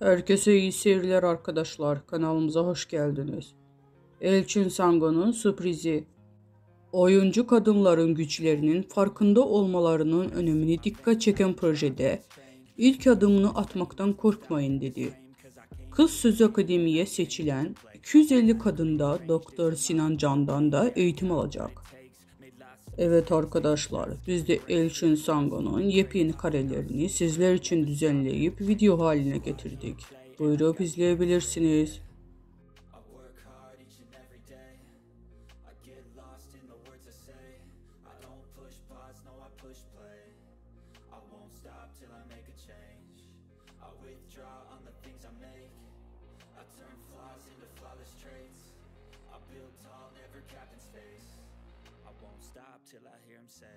Herkese iyi seyirler arkadaşlar. Kanalımıza hoş geldiniz. Elçin Sango'nun sürprizi. Oyuncu kadınların güçlerinin farkında olmalarının önemini dikkat çeken projede ilk adımını atmaktan korkmayın dedi. Kız Sözü Akademi'ye seçilen 250 kadında Doktor Sinan Can'dan da eğitim alacak. Evet arkadaşlar, biz de Elçin Sango'nun yepyeni karelerini sizler için düzenleyip video haline getirdik. Buyurup izleyebilirsiniz. Till I hear him say